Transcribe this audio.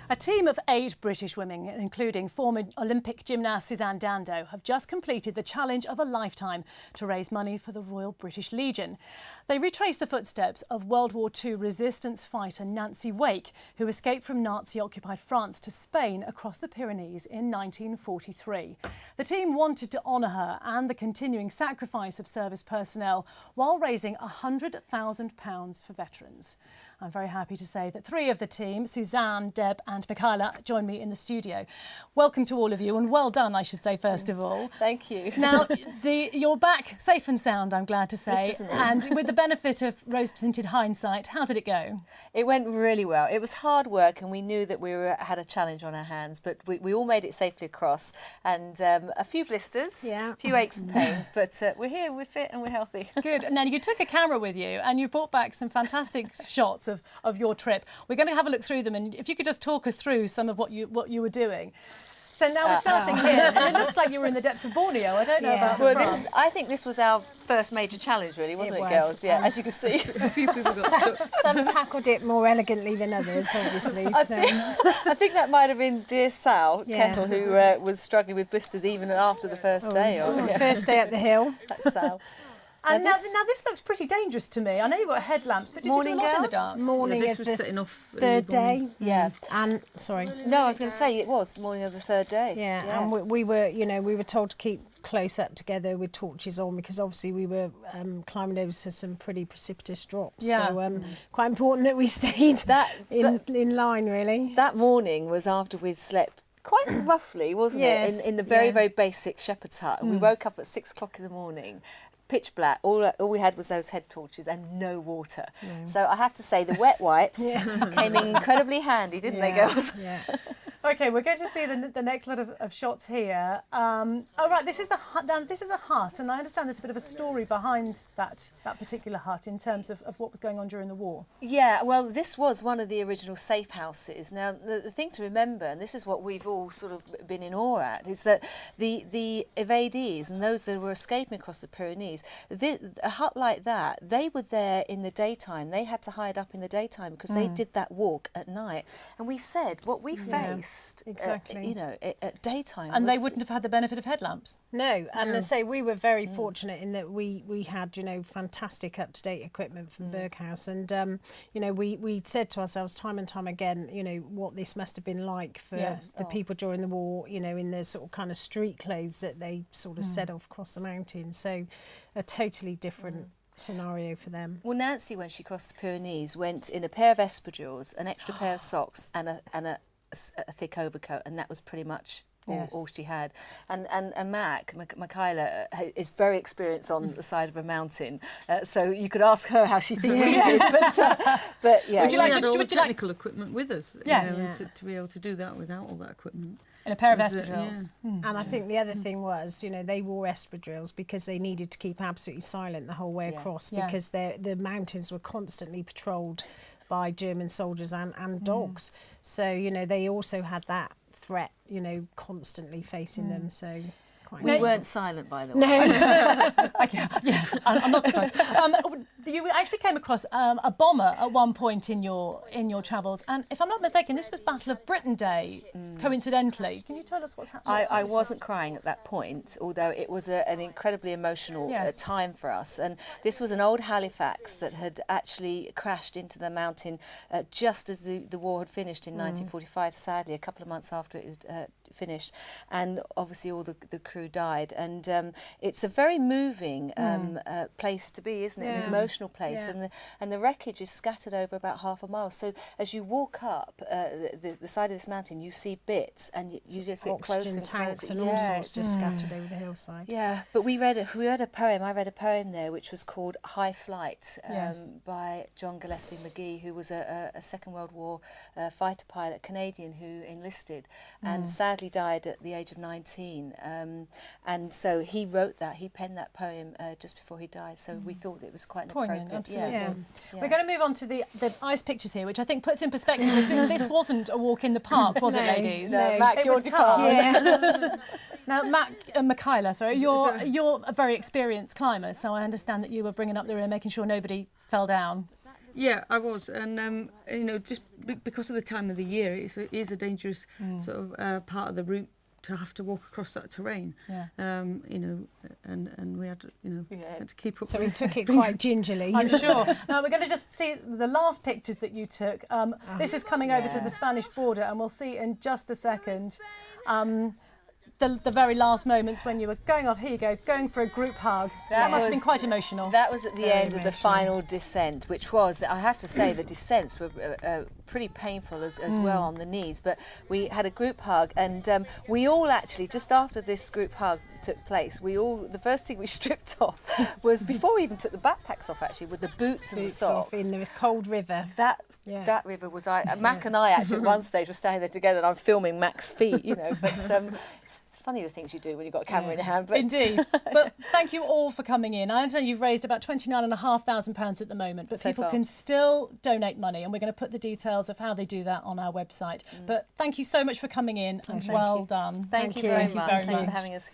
A team of 8 British women, including former Olympic gymnast Suzanne Dando, have just completed the challenge of a lifetime to raise money for the Royal British Legion. They retraced the footsteps of World War II resistance fighter Nancy Wake, who escaped from Nazi-occupied France to Spain across the Pyrennees in 1943. The team wanted to honour her and the continuing sacrifice of service personnel while raising £100,000 for veterans. I'm very happy to say that 3 of the team, Suzanne, Deb and Michaela, join me in the studio. Welcome to all of you, and well done, I should say, first of all. Thank you. Now, you're back safe and sound, I'm glad to say, and with the benefit of rose-tinted hindsight, how did it go? It went really well. It was hard work, and we knew that we had a challenge on our hands, but we all made it safely across, and a few blisters, a few aches and pains, but we're here, we're fit and we're healthy. Good. Now, you took a camera with you and you brought back some fantastic shots of your trip. We're going to have a look through them, and if you could just talk us through some of what you were doing. So now we're starting here, and it looks like you were in the depths of Borneo. I don't know about France. I think this was our first major challenge, really, wasn't it, girls? Yeah, as you can see. A few people got some tackled it more elegantly than others, obviously. I think that might have been dear Sal Kettle, who was struggling with blisters even after the first day. First day up the hill. That's Sal. And now this looks pretty dangerous to me. I know you've got headlamps, but did you do a lot in the dark? Morning this of was the setting off third day. Yeah. And, sorry. No, I was going to say it was morning of the third day. Yeah, and we were told to keep close up together with torches on, because obviously we were climbing over to some pretty precipitous drops. Yeah. So quite important that we stayed in line, really. That morning was after we'd slept quite roughly, wasn't it? In the very, very basic shepherd's hut. And we woke up at 6 o'clock in the morning. Pitch black, all we had was those head torches and no water. No. So I have to say the wet wipes came in incredibly handy, didn't they, girls? Yeah. OK, we're going to see the next lot of shots here. Oh, right, this is the hut. This is a hut, and I understand there's a bit of a story behind that particular hut in terms of what was going on during the war. Yeah, well, this was one of the original safe houses. Now, the thing to remember, and this is what we've all sort of been in awe at, is that the evadees and those that were escaping across the Pyrenees, a hut like that, they were there in the daytime. They had to hide up in the daytime because they did that walk at night. And we said what we faced. Exactly. At daytime. And they wouldn't have had the benefit of headlamps. No, and I say we were very fortunate in that we had, fantastic up-to-date equipment from Berghaus, and we said to ourselves time and time again, what this must have been like for the people during the war, in the sort of kind of street clothes that they sort of set off across the mountains. So a totally different scenario for them. Well, Nancy, when she crossed the Pyrenees, went in a pair of espadrilles, an extra pair of socks, and a thick overcoat, and that was pretty much all she had. And Michaela is very experienced on the side of a mountain, so you could ask her how she thinks we did. But yeah, we had all the technical equipment with us. Yes. To be able to do that without all that equipment. In a pair of espadrilles. And I think the other thing was, they wore espadrilles because they needed to keep absolutely silent the whole way across, because the mountains were constantly patrolled by German soldiers and dogs. So, they also had that threat, constantly facing them. So we weren't silent, by the way. No. I'm not surprised. You actually came across a bomber at one point in your travels, and if I'm not mistaken, this was Battle of Britain Day, coincidentally. Can you tell us what's happening? I wasn't crying at that point, although it was an incredibly emotional time for us. And this was an old Halifax that had actually crashed into the mountain just as the war had finished in 1945, sadly, a couple of months after it had finished, and obviously all the crew died, and it's a very moving place to be, isn't it? An emotional place, and the wreckage is scattered over about half a mile. So as you walk up the side of this mountain, you see bits, and you just get closer and tanks closer. and all sorts just scattered over the hillside. Yeah, but we read a poem. I read a poem there which was called High Flight by John Gillespie McGee, who was a Second World War fighter pilot, Canadian, who enlisted and sadly died at the age of 19. And so he penned that poem just before he died. So we thought it was quite poignant, appropriate. absolutely. Yeah. We're going to move on to the ice pictures here, which I think puts in perspective. This wasn't a walk in the park, was it, ladies? No, Mac, you're departed. Now, Michaela, sorry, you're a very experienced climber, so I understand that you were bringing up the rear, making sure nobody fell down. Yeah, I was, and you know, just because of the time of the year, it is a dangerous sort of part of the route to have to walk across that terrain. Yeah. You know, and we had, you know, had to keep up. So we took it quite gingerly. I'm sure. Now we're going to just see the last pictures that you took. This is coming over to the Spanish border, and we'll see in just a second. The very last moments when you were going off, here you go, going for a group hug. That must have been quite emotional. That was at the end of the final descent, which was, I have to say, the descents were pretty painful as well on the knees. But we had a group hug, and we all actually, just after this group hug took place, the first thing we stripped off was, before we even took the backpacks off, actually, with the boots and the socks. Off in the cold river. That river was, Mac and I actually at one stage were standing there together, and I'm filming Mac's feet, you know, but it's funny the things you do when you've got a camera in your hand. But indeed. But thank you all for coming in. I understand you've raised about £29,500 at the moment, but so people far can still donate money, and we're going to put the details of how they do that on our website. But thank you so much for coming in, and well done. Thank you very much. Thanks for having us.